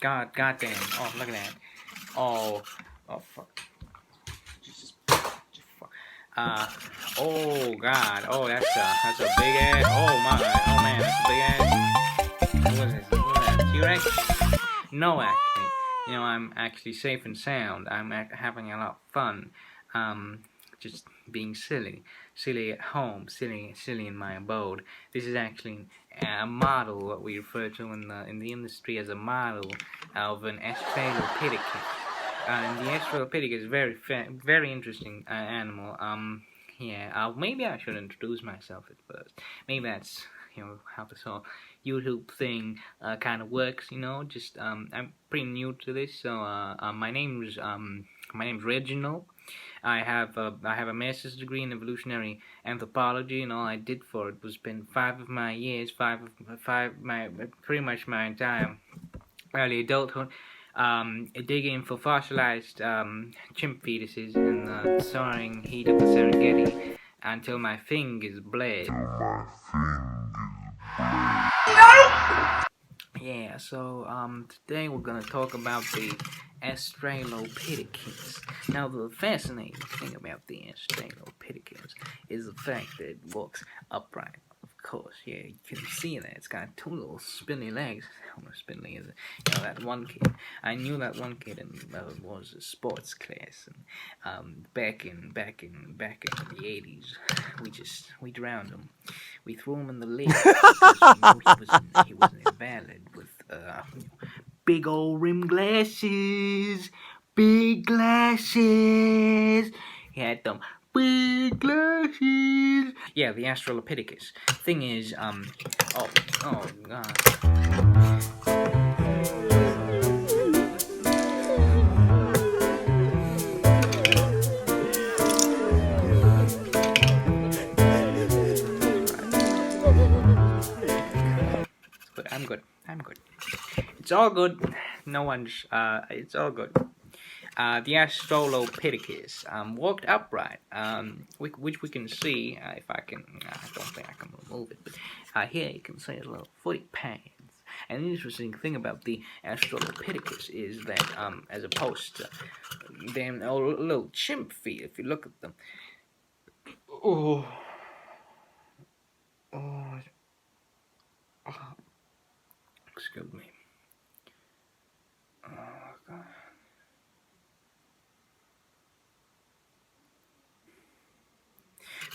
goddamn. Oh, look at that. Oh, oh fuck. Jesus, fuck. Oh god. Oh, that's a big ass. Oh my. Oh man, that's a big ass. What is this? What is that? T-Rex? No, actually. I'm actually safe and sound. I'm having a lot of fun. Just being silly at home, silly in my abode. This is actually a model, what we refer to in the industry as a model of an Australopithecus. And the Australopithecus is very interesting animal. Yeah. Maybe I should introduce myself at first. Maybe that's how this whole YouTube thing kind of works. Just I'm pretty new to this, so my name's Reginald. I have a master's degree in evolutionary anthropology, and all I did for it was spend 5 of my years, pretty much my entire early adulthood, digging for fossilized chimp fetuses in the soaring heat of the Serengeti until my fingers bled. Yeah, so today we're gonna talk about the Australopithecus. Now, the fascinating thing about the Australopithecus is the fact that it walks upright. Of course, yeah, you can see that it's got two little spindly legs. How much spindly is it? That one kid. I knew that one kid was a sports class, and back in the 80s, we drowned him. We threw him in the lake because he was an invalid with big old rim glasses, big glasses. He had them big glasses. Yeah, the Australopithecus. Thing is, oh god. I'm good. It's all good. No one's. It's all good. The Australopithecus walked upright, which we can see if I can. I don't think I can remove it, but here you can see his little foot pads. And the interesting thing about the Australopithecus is that, as opposed to them little chimp feet, if you look at them, oh, oh, oh excuse me. Oh god.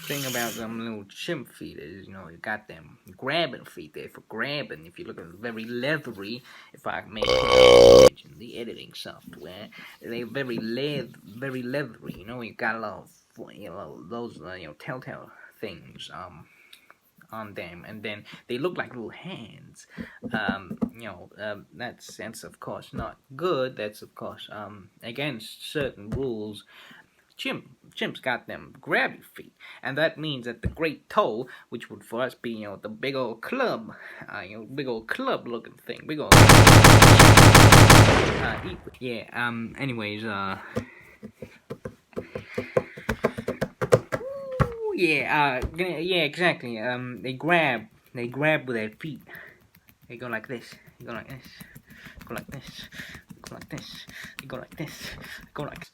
Thing about them little chimp feet is, you got them grabbing feet there for grabbing. If you look at them, very leathery. If I may mention the editing software, they're very leathery. You got a lot of those telltale things on them, and then they look like little hands. That's of course not good. That's of course against certain rules. Chimps got them grabby feet, and that means that the great toe, which would for us be the big old club, big old club looking thing, big old yeah. Anyways, yeah, exactly. They grab with their feet. They go like this. They go like this. Go like this. Go like this. They go like this. Go like this.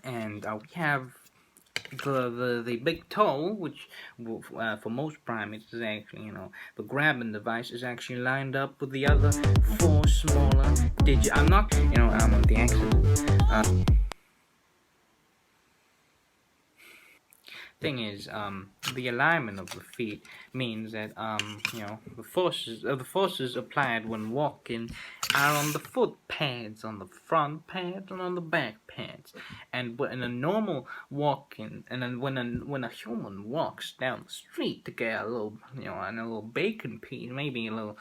And we have the big toe, which for most primates is actually, the grabbing device is actually lined up with the other four smaller digits. I'm not, the accident. Thing is, the alignment of the feet means that the forces applied when walking are on the foot pads, on the front pads, and on the back pads. And in a normal walking, and then when a human walks down the street to get a little and a little bacon piece, maybe a little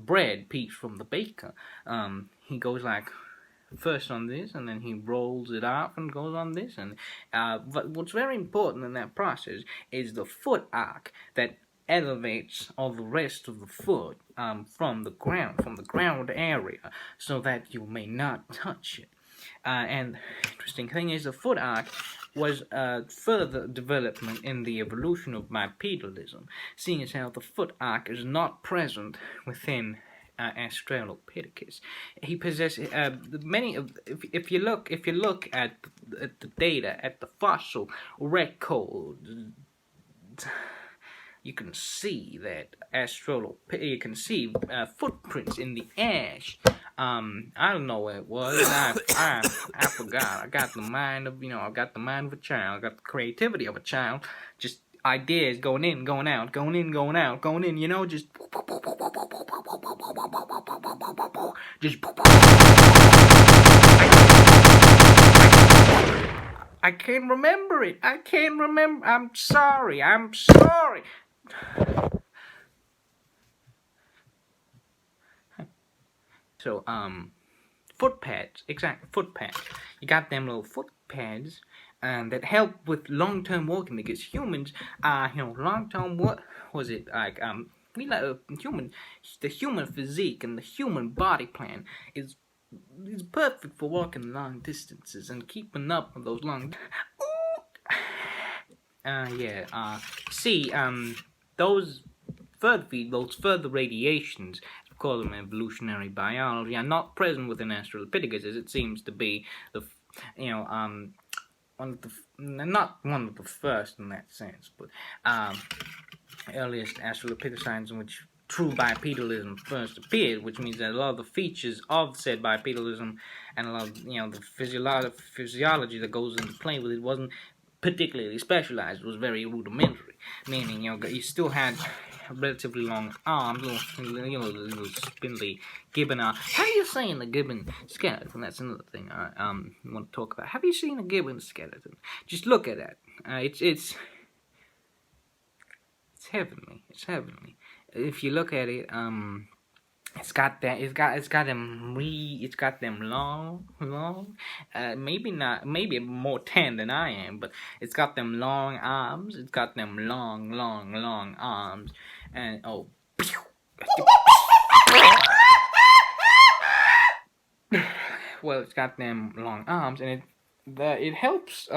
bread piece from the baker, he goes like first on this, and then he rolls it off and goes on this. And but what's very important in that process is the foot arc that elevates all the rest of the foot from the ground area, so that you may not touch it. And the interesting thing is, the foot arc was further development in the evolution of bipedalism, seeing as how the foot arc is not present within Australopithecus. He possesses many of. If you look at the data, at the fossil record, you can see that you can see footprints in the ash. I don't know what it was. I forgot. I got the mind of I got the mind of a child. I got the creativity of a child. Just ideas going in, going out, going in, going out, going in. Just I can't remember it. I can't remember. I'm sorry. I'm sorry. So, foot pads. Exactly, foot pads. You got them little foot pads that help with long-term walking because humans, long-term what was it like? We like the human physique and the human body plan is perfect for walking long distances and keeping up with those long. Those further radiations, of course, in evolutionary biology, are not present within Australopithecus, as it seems to be not one of the first in that sense, but earliest Australopithecines in which true bipedalism first appeared, which means that a lot of the features of said bipedalism and a lot of the physiology that goes into play with it wasn't particularly specialized. It was very rudimentary, meaning you still had relatively long arms, little spindly gibbon arm. Have you seen the gibbon skeleton? That's another thing I want to talk about. Have you seen a gibbon skeleton? Just look at that. It's heavenly. It's heavenly. If you look at it, it's got them long, maybe more tan than I am, but it's got them long arms. It's got them long arms, and well, it's got them long arms, and it helps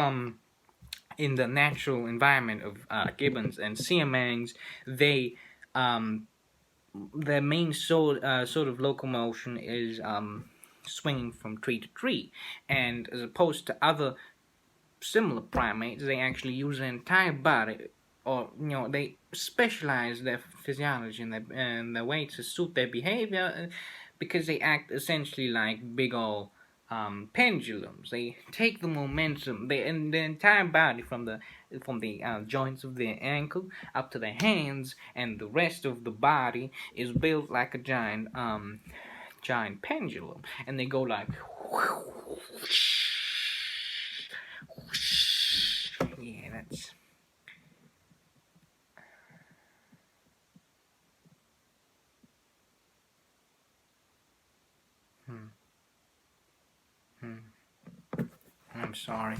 in the natural environment of gibbons and siamangs. Their main sort of locomotion is swinging from tree to tree, and as opposed to other similar primates, they actually use their entire body, or they specialize their physiology and their way to suit their behavior, because they act essentially like big old pendulums. They take the momentum, and the entire body from the joints of their ankle up to their hands, and the rest of the body is built like a giant pendulum, and they go like yeah, that's I'm sorry.